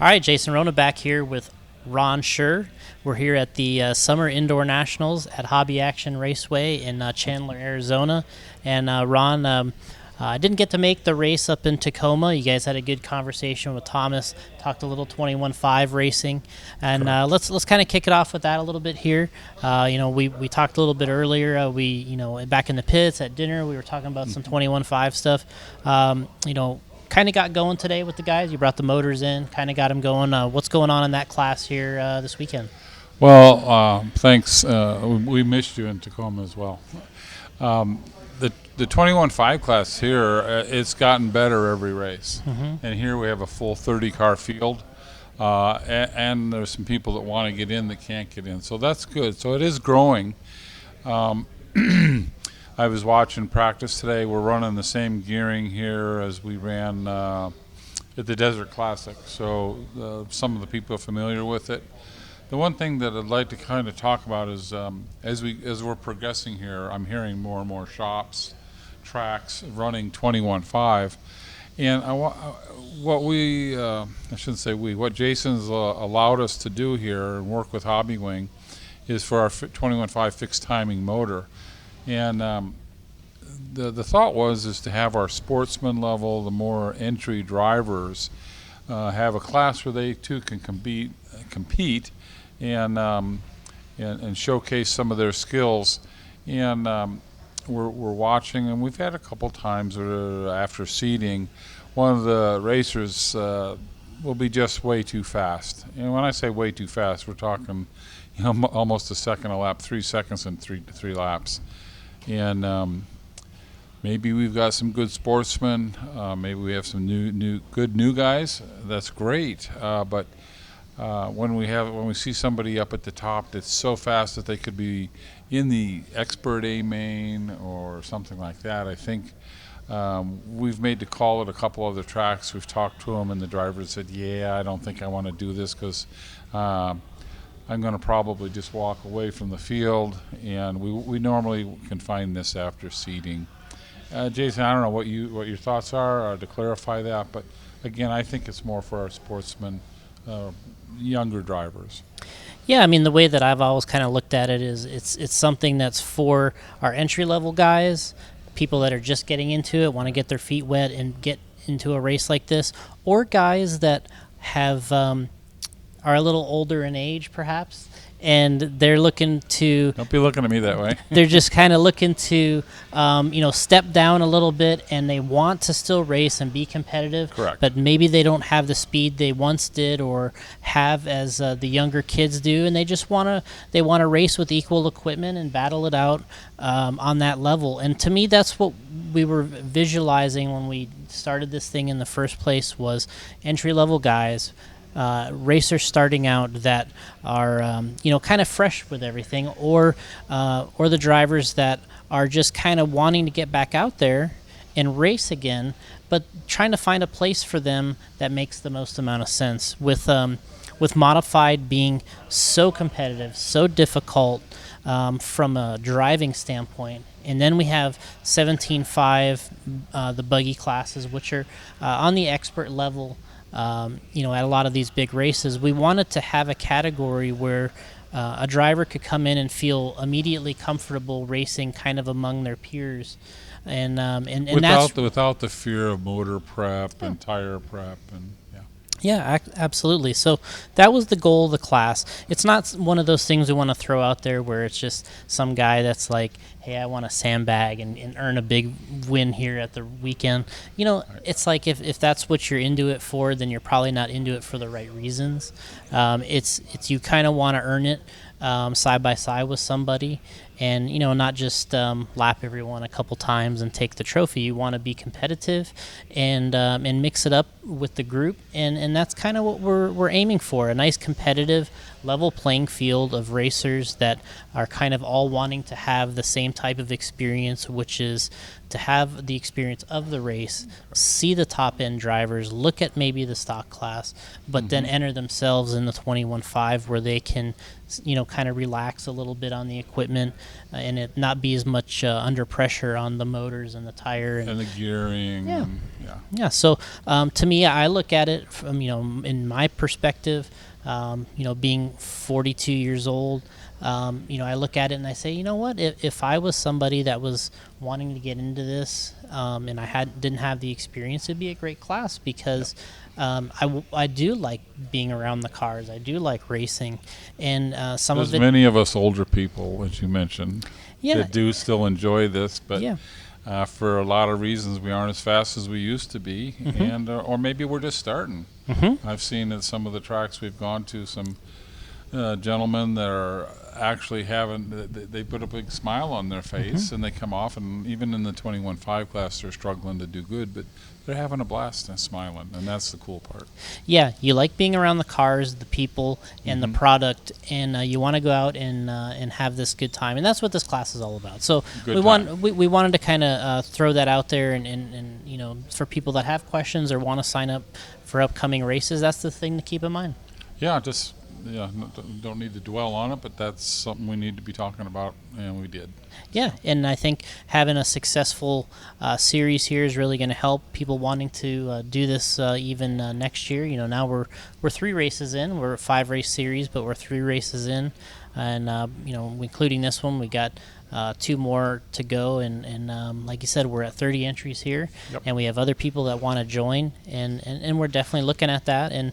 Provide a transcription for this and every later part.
All right, Jason Rona back here with Ron Schuur. We're here at the Summer Indoor Nationals at Hobby Action Raceway in Chandler, Arizona. And Ron, I didn't get to make the race up in Tacoma. You guys had a good conversation with Thomas, talked a little 21.5 racing. And let's kind of kick it off with that a little bit here. We talked a little bit earlier. Back in the pits at dinner, we were talking about some 21.5 stuff. Kind of got going today with the guys. You brought the motors in, kind of got them going. What's going on in that class here this weekend? Well, thanks. We missed you in Tacoma as well. The 21.5 class here, it's gotten better every race. Mm-hmm. And here we have a full 30-car field, and there's some people that want to get in that can't get in. So that's good. So it is growing. I was watching practice today. We're running the same gearing here as we ran at the Desert Classic. So some of the people are familiar with it. The one thing that I'd like to kind of talk about is as we're progressing here, I'm hearing more and more shops, tracks running 21.5. And what Jason's allowed us to do here and work with Hobbywing is for our 21.5 fixed timing motor. And the thought is to have our sportsman level, the more entry drivers, have a class where they too can compete and showcase some of their skills. And we're watching, and we've had a couple times after seeding, one of the racers will be just way too fast. And when I say way too fast, we're talking almost a second a lap, 3 seconds in three laps. And maybe we've got some good sportsmen. Maybe we have some good new guys. That's great. But when we see somebody up at the top that's so fast that they could be in the expert A main or something like that, I think we've made the call at a couple other tracks. We've talked to them, and the driver said, "Yeah, I don't think I want to do this because." I'm going to probably just walk away from the field, and we normally can find this after seeding. Jason, I don't know what your thoughts are to clarify that, but again, I think it's more for our sportsmen, younger drivers. Yeah, I mean, the way that I've always kind of looked at it is it's something that's for our entry-level guys, people that are just getting into it, want to get their feet wet and get into a race like this, or guys that have are a little older in age, perhaps, and they're looking to... Don't be looking at me that way. They're just kind of looking to, step down a little bit, and they want to still race and be competitive. Correct. But maybe they don't have the speed they once did or have as the younger kids do, and they just want to race with equal equipment and battle it out on that level. And to me, that's what we were visualizing when we started this thing in the first place, was entry-level guys, racers starting out that are kind of fresh with everything, or the drivers that are just kind of wanting to get back out there and race again, but trying to find a place for them that makes the most amount of sense. With modified being so competitive, so difficult from a driving standpoint. And then we have 17.5, the buggy classes, which are on the expert level. At a lot of these big races, we wanted to have a category where a driver could come in and feel immediately comfortable racing kind of among their peers, and without the fear of motor prep and tire prep and Yeah, absolutely. So that was the goal of the class. It's not one of those things we want to throw out there where it's just some guy that's like, hey, I want to sandbag and earn a big win here at the weekend. It's like if that's what you're into it for, then you're probably not into it for the right reasons. It's you kind of want to earn it side by side with somebody, and not just lap everyone a couple times and take the trophy. You want to be competitive and mix it up with the group, and that's kind of what we're aiming for, a nice competitive level playing field of racers that are kind of all wanting to have the same type of experience, which is to have the experience of the race, see the top end drivers, look at maybe the stock class, but then enter themselves in the 21.5 where they can kind of relax a little bit on the equipment and it not be as much under pressure on the motors and the tire and the gearing. Yeah. Yeah. So to me, I look at it from, in my perspective, being 42 years old, I look at it and I say, you know what, if I was somebody that was wanting to get into this, and I didn't have the experience, it'd be a great class because I do like being around the cars. I do like racing, and There's many of us older people, as you mentioned, that do still enjoy this, but for a lot of reasons we aren't as fast as we used to be, and or maybe we're just starting. I've seen at some of the tracks we've gone to some gentlemen that are actually they put a big smile on their face, and they come off, and even in the 21.5 class they're struggling to do good, but they're having a blast and smiling, and that's the cool part. Yeah, you like being around the cars, the people, and the product, and you want to go out and have this good time, and that's what this class is all about. So we wanted to kind of throw that out there, and for people that have questions or want to sign up for upcoming races, that's the thing to keep in mind. Don't need to dwell on it, but that's something we need to be talking about, and we did. Yeah, and I think having a successful series here is really going to help people wanting to do this even next year. Now we're 3 races in. We're a 5-race series, but we're 3 races in, and including this one, we got 2 more to go, and like you said, we're at 30 entries here, and we have other people that want to join, and we're definitely looking at that, and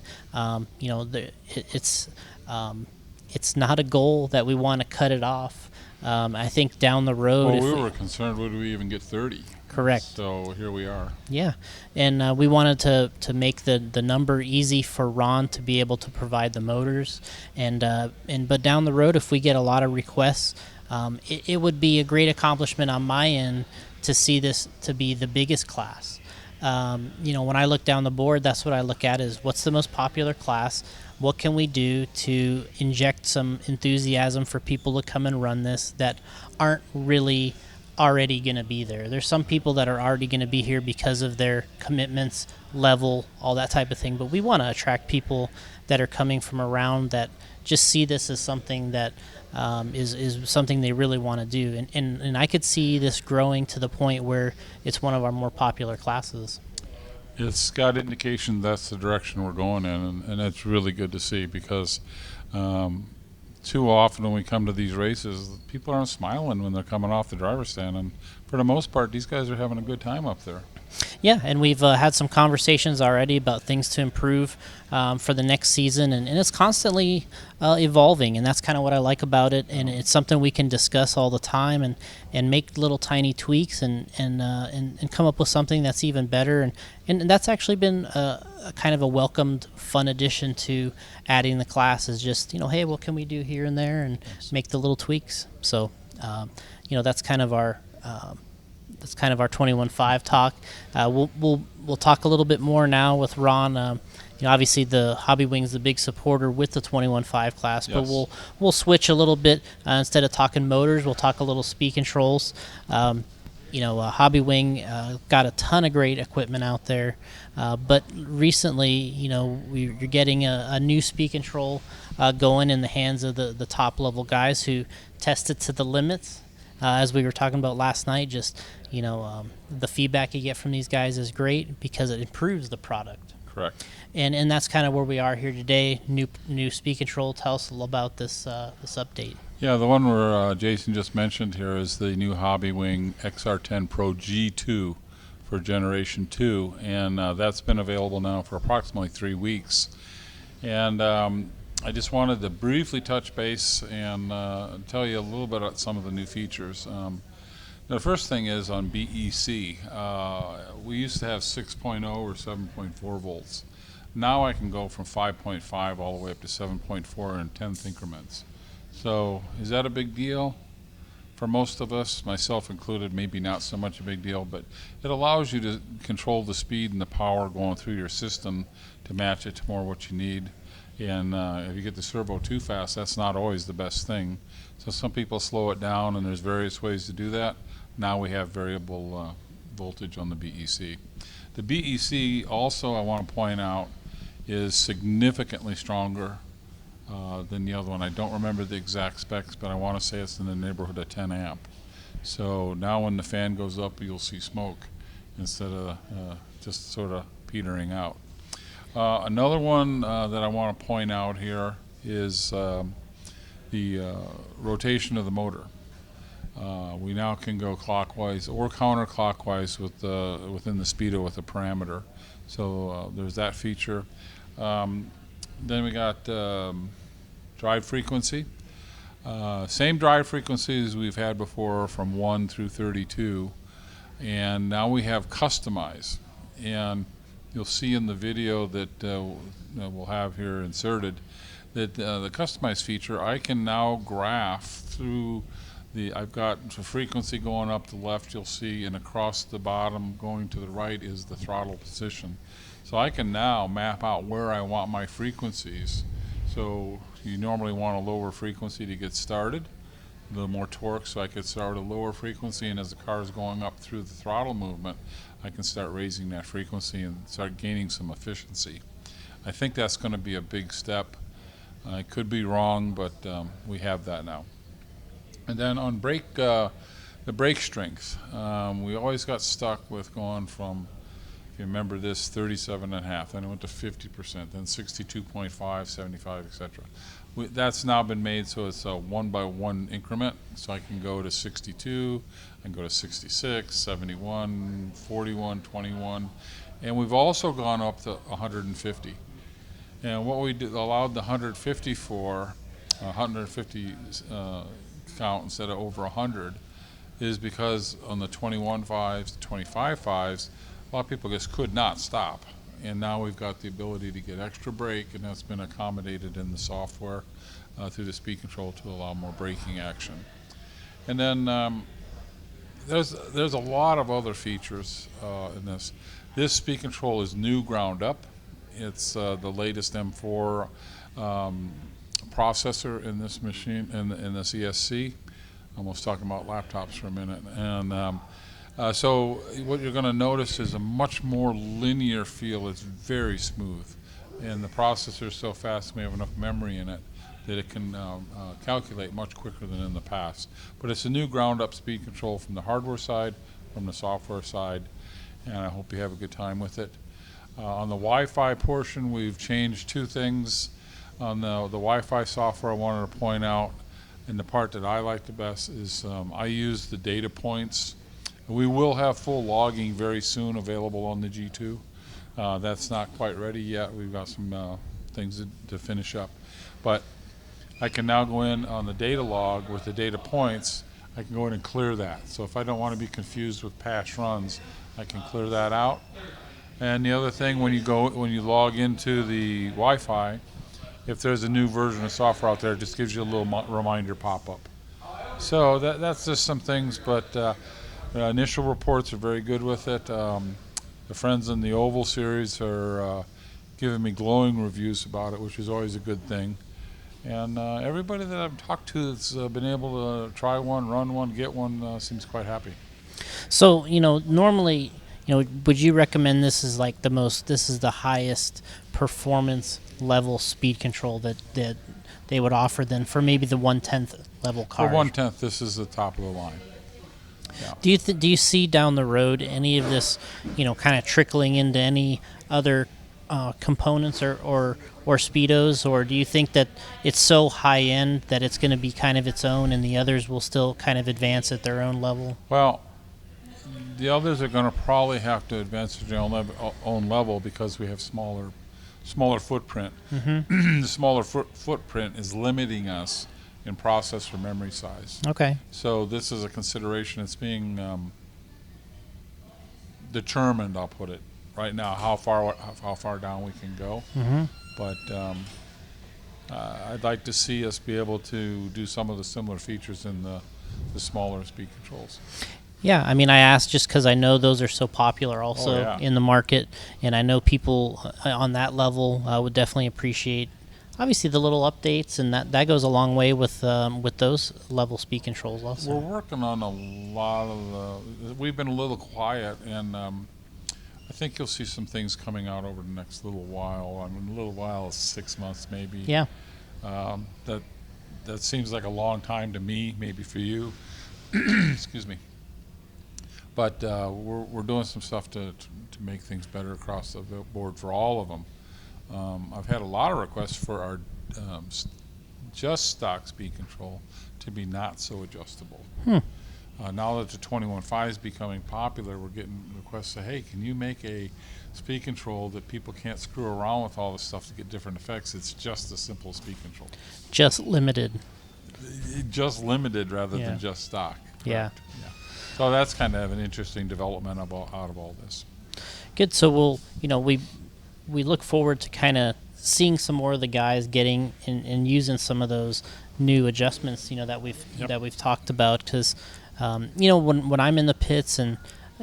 it's not a goal that we want to cut it off. I think down the road... Well, we were concerned, would we even get 30? Correct. So here we are. Yeah, and we wanted to make the number easy for Ron to be able to provide the motors, but down the road, if we get a lot of requests, it would be a great accomplishment on my end to see this to be the biggest class. When I look down the board, that's what I look at is what's the most popular class. What can we do to inject some enthusiasm for people to come and run this that aren't really already going to be there? There's some people that are already going to be here because of their commitments, level, all that type of thing. But we want to attract people that are coming from around that just see this as something that is something they really want to do. And I could see this growing to the point where it's one of our more popular classes. It's got indication that's the direction we're going in, and it's really good to see because too often when we come to these races, people aren't smiling when they're coming off the driver's stand, and for the most part, these guys are having a good time up there. Yeah, and we've had some conversations already about things to improve for the next season, and it's constantly evolving, and that's kind of what I like about it, and it's something we can discuss all the time and make little tiny tweaks and come up with something that's even better, and that's actually been a kind of a welcomed, fun addition to adding the class is just, hey, what can we do here and there and make the little tweaks. So, that's kind of our... That's kind of our 21.5 talk. We'll talk a little bit more now with Ron. Obviously the Hobbywing's the big supporter with the 21.5 class, but we'll switch a little bit. Instead of talking motors, we'll talk a little speed controls. Hobbywing got a ton of great equipment out there, but recently, you're getting a new speed control going in the hands of the top level guys who test it to the limits. As we were talking about last night, just the feedback you get from these guys is great because it improves the product. Correct. And that's kind of where we are here today. New speed control. Tell us about this update. Yeah, the one where Jason just mentioned here is the new Hobbywing XR10 Pro G2 for Generation 2, and that's been available now for approximately 3 weeks. And I just wanted to briefly touch base and tell you a little bit about some of the new features. The first thing is on BEC. We used to have 6.0 or 7.4 volts. Now I can go from 5.5 all the way up to 7.4 in 10th increments. So is that a big deal? For most of us, myself included, maybe not so much a big deal, but it allows you to control the speed and the power going through your system to match it to more what you need. And if you get the servo too fast, that's not always the best thing. So some people slow it down, and there's various ways to do that. Now we have variable voltage on the BEC. The BEC also, I want to point out, is significantly stronger than the other one. I don't remember the exact specs, but I want to say it's in the neighborhood of 10 amp. So now when the fan goes up, you'll see smoke instead of just sort of petering out. Another one that I want to point out here is the rotation of the motor. We now can go clockwise or counterclockwise within the speedo with a parameter. So there's that feature. Then we got drive frequency. Same drive frequency as we've had before from 1 through 32. And now we have customize. And you'll see in the video that we'll have here inserted that the customize feature, I can now graph through I've got the frequency going up the left, you'll see, and across the bottom going to the right is the throttle position. So I can now map out where I want my frequencies. So you normally want a lower frequency to get started, a little more torque, so I could start a lower frequency, and as the car is going up through the throttle movement, I can start raising that frequency and start gaining some efficiency. I think that's going to be a big step. I could be wrong, but we have that now. And then on the brake strength, we always got stuck with going from, if you remember this, 37.5, then it went to 50%, then 62.5, 75, etc. That's now been made so it's a 1-by-1 increment, so I can go to 62, I can go to 66, 71, 41, 21, and we've also gone up to 150. And what we allowed the 150 for, 150 count instead of over 100, is because on the 21.5s, 25.5s, a lot of people just could not stop. And now we've got the ability to get extra brake, and that's been accommodated in the software through the speed control to allow more braking action. And then there's a lot of other features in this. This speed control is new ground up. It's the latest M4 processor in this machine, in this ESC. Almost talking about laptops for a minute. And so what you're going to notice is a much more linear feel. It's very smooth. And the processor is so fast, we have enough memory in it that it can calculate much quicker than in the past. But it's a new ground-up speed control from the hardware side, from the software side, and I hope you have a good time with it. On the Wi-Fi portion, we've changed two things. On the Wi-Fi software, I wanted to point out, and the part that I like the best is I use the data points. We will have full logging very soon available on the G2. That's not quite ready yet. We've got some things to finish up. But I can now go in on the data log with the data points. I can go in and clear that. So if I don't want to be confused with past runs, I can clear that out. And the other thing, when you log into the Wi-Fi, if there's a new version of software out there, it just gives you a little reminder pop-up. So that's just some things, but the initial reports are very good with it. The friends in the Oval series are giving me glowing reviews about it, which is always a good thing. And everybody that I've talked to that's been able to try one, run one, get one, seems quite happy. So, normally, would you recommend this is like this is the highest performance level speed control that they would offer then for maybe the 1/10 level car? For 1/10, this is the top of the line. Yeah. Do you see down the road any of this, kind of trickling into any other components or speedos, or do you think that it's so high end that it's going to be kind of its own, and the others will still kind of advance at their own level? Well, the others are going to probably have to advance at their own level because we have smaller footprint. Mm-hmm. The smaller footprint is limiting us in processor memory size. Okay. So this is a consideration. It's being determined, I'll put it, right now, how far down we can go. Mm-hmm. But I'd like to see us be able to do some of the similar features in the smaller speed controls. Yeah, I mean, I asked just because I know those are so popular also in the market, and I know people on that level would definitely appreciate, obviously, the little updates, and that goes a long way with those level speed controls also. We're working on a lot of we've been a little quiet, and I think you'll see some things coming out over the next little while. I mean, a little while is 6 months maybe. Yeah. That seems like a long time to me, maybe for you. Excuse me. But we're doing some stuff to make things better across the board for all of them. I've had a lot of requests for our just stock speed control to be not so adjustable. Now that the 21.5 is becoming popular, we're getting requests to, hey, can you make a speed control that people can't screw around with all this stuff to get different effects? It's just a simple speed control. Just limited. Just limited rather than just stock. Yeah. So that's kind of an interesting development out of all this. Good. So we look forward to kind of seeing some more of the guys getting and using some of those new adjustments, that we've talked about, because when I'm in the pits and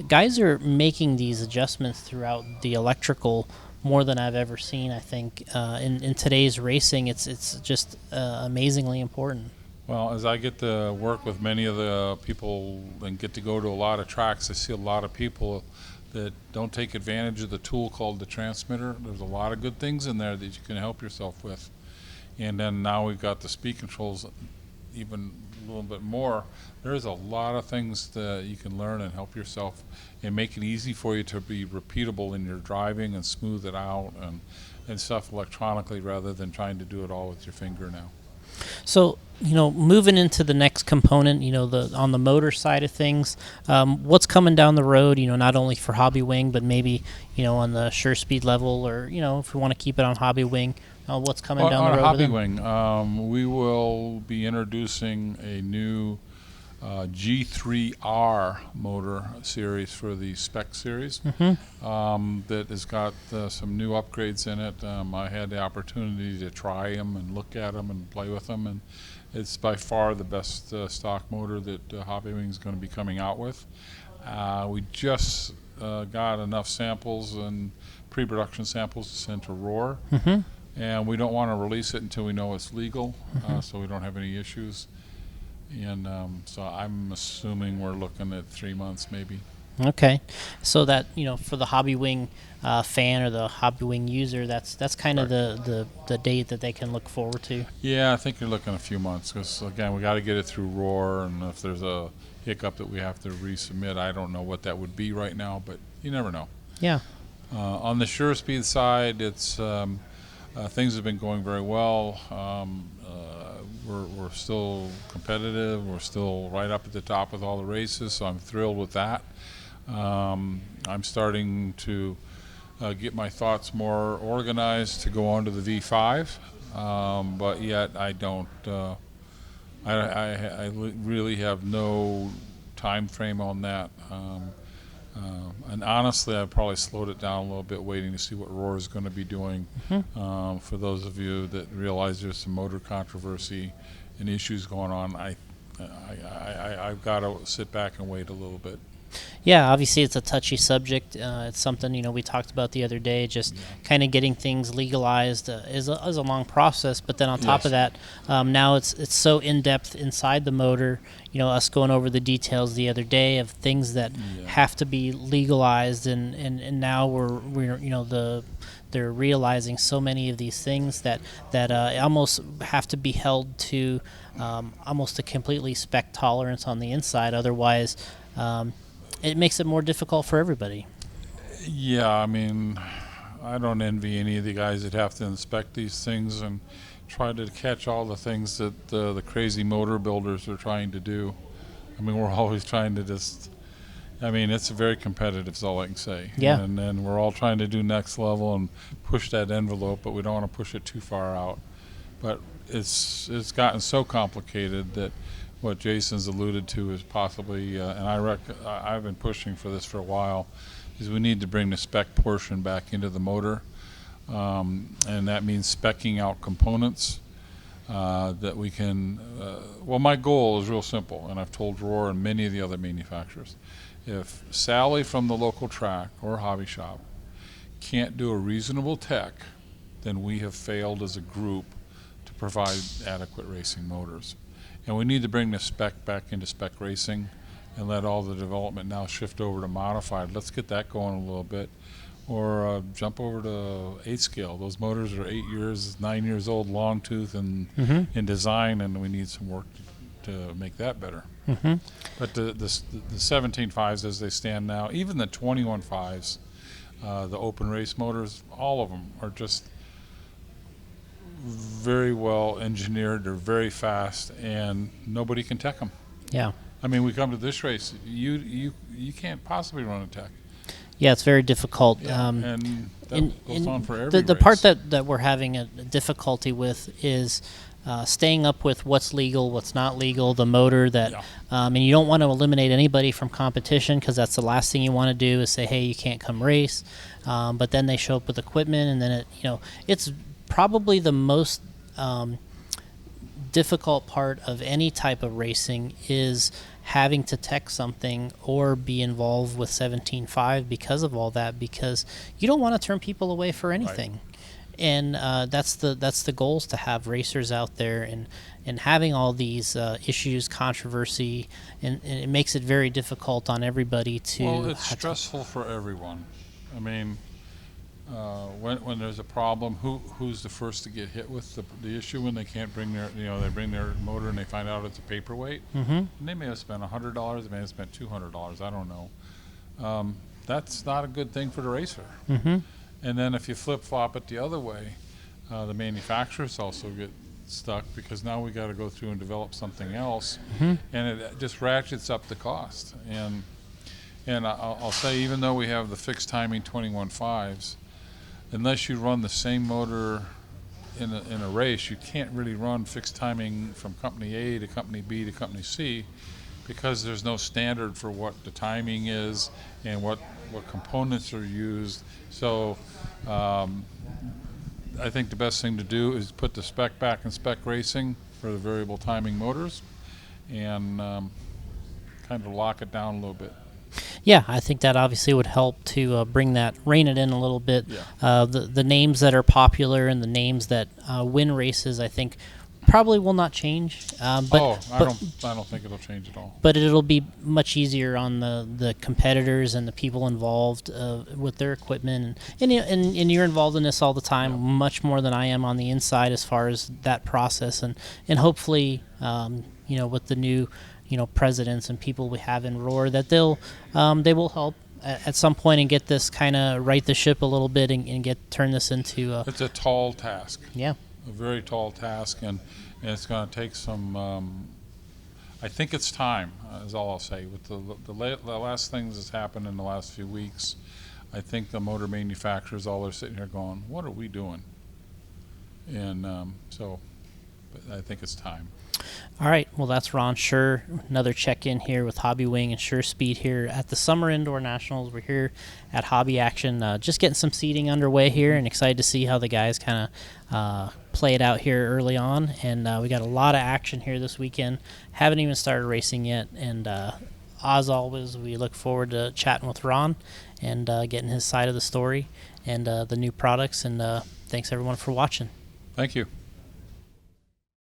guys are making these adjustments throughout the electrical more than I've ever seen. I think in today's racing, it's just amazingly important. Well, as I get to work with many of the people and get to go to a lot of tracks, I see a lot of people that don't take advantage of the tool called the transmitter. There's a lot of good things in there that you can help yourself with. And then now we've got the speed controls even a little bit more. There's a lot of things that you can learn and help yourself and make it easy for you to be repeatable in your driving and smooth it out and stuff electronically rather than trying to do it all with your finger now. So, moving into the next component, on the motor side of things, what's coming down the road, not only for Hobbywing, but maybe, on the Sure Speed level, or, if we want to keep it on Hobbywing, what's coming down the road? On Hobbywing, we will be introducing a new G3R motor series for the spec series that has got some new upgrades in it. I had the opportunity to try them and look at them and play with them, and it's by far the best stock motor that Hobbywing is going to be coming out with. We just got enough samples and pre-production samples to send to Roar, and we don't want to release it until we know it's legal, so we don't have any issues. And so I'm assuming we're looking at 3 months maybe. Okay, so that for the Hobbywing fan or the Hobbywing user, that's kind of the date that they can look forward to. Yeah, I think you're looking a few months because again we got to get it through Roar, and if there's a hiccup that we have to resubmit, I don't know what that would be right now, but you never know. Yeah. On the Sure Speed side, it's things have been going very well. We're still competitive. We're still right up at the top with all the races, so I'm thrilled with that. I'm starting to get my thoughts more organized to go on to the V5, but yet I don't. I really have no time frame on that. And honestly, I've probably slowed it down a little bit, waiting to see what Roar is going to be doing. For those of you that realize there's some motor controversy and issues going on, I've got to sit back and wait a little bit. Yeah, obviously it's a touchy subject. It's something we talked about the other day. Just kind of getting things legalized is a long process. But then on top of that, now it's so in depth inside the motor. Us going over the details the other day of things that have to be legalized, and now we're they're realizing so many of these things that almost have to be held to almost a completely spec tolerance on the inside. Otherwise. It makes it more difficult for everybody. Yeah, I mean, I don't envy any of the guys that have to inspect these things and try to catch all the things that the crazy motor builders are trying to do. I mean, we're always trying to it's very competitive is all I can say. Yeah. And then we're all trying to do next level and push that envelope, but we don't want to push it too far out. But it's gotten so complicated that what Jason's alluded to is possibly, and I've been pushing for this for a while, is we need to bring the spec portion back into the motor, and that means speccing out components that we can. Well, my goal is real simple, and I've told Roar and many of the other manufacturers, if Sally from the local track or hobby shop can't do a reasonable tech, then we have failed as a group to provide adequate racing motors. And we need to bring the spec back into spec racing and let all the development now shift over to modified. Let's get that going a little bit. Or jump over to 8 scale. Those motors are 8 years, 9 years old, long tooth in design, and we need some work to make that better. Mm-hmm. But the 17.5s as they stand now, even the 21.5s, the open race motors, all of them are just very well engineered. They're very fast, and nobody can tech them. Yeah. I mean, we come to this race, you can't possibly run a tech. Yeah, it's very difficult. Yeah, and that goes on for every the race. part that we're having a difficulty with is staying up with what's legal, what's not legal, the motor that, and you don't want to eliminate anybody from competition, because that's the last thing you want to do is say, hey, you can't come race. But then they show up with equipment, and then it's probably the most difficult part of any type of racing is having to tech something or be involved with 17.5 because of all that, because you don't want to turn people away for anything. Right. And that's the goal, is to have racers out there, and having all these issues, controversy, and it makes it very difficult on everybody to. Well, it's stressful for everyone. I mean, when there's a problem, who's the first to get hit with the issue when they can't bring their they bring their motor and they find out it's a paperweight, and they may have spent $100, they may have spent $200. I don't know. That's not a good thing for the racer. And then if you flip flop it the other way, the manufacturers also get stuck, because now we got to go through and develop something else, and it just ratchets up the cost. And I'll say, even though we have the fixed timing 21.5s, unless you run the same motor in a race, you can't really run fixed timing from company A to company B to company C, because there's no standard for what the timing is and what components are used. So I think the best thing to do is put the spec back in spec racing for the variable timing motors, and kind of lock it down a little bit. Yeah, I think that obviously would help to rein it in a little bit. Yeah. The names that are popular and the names that win races, I think, probably will not change. I don't think it'll change at all. But it'll be much easier on the competitors and the people involved with their equipment. And you're involved in this all the time, much more than I am on the inside as far as that process. And hopefully, with the new presidents and people we have in Roar, that they will help at some point and get this kind of right the ship a little bit and turn this into. It's a tall task. Yeah. A very tall task, and it's going to take some. I think it's time, is all I'll say. With the last things that's happened in the last few weeks, I think the motor manufacturers, all are sitting here going, "What are we doing?" And but I think it's time. All right, well, that's Ron Schuur. Another check-in here with Hobbywing and Sure Speed here at the Summer Indoor Nationals. We're here at Hobby Action, just getting some seating underway here, and excited to see how the guys kind of play it out here early on. And we got a lot of action here this weekend. Haven't even started racing yet, and as always, we look forward to chatting with Ron and getting his side of the story and the new products. And thanks, everyone, for watching. Thank you.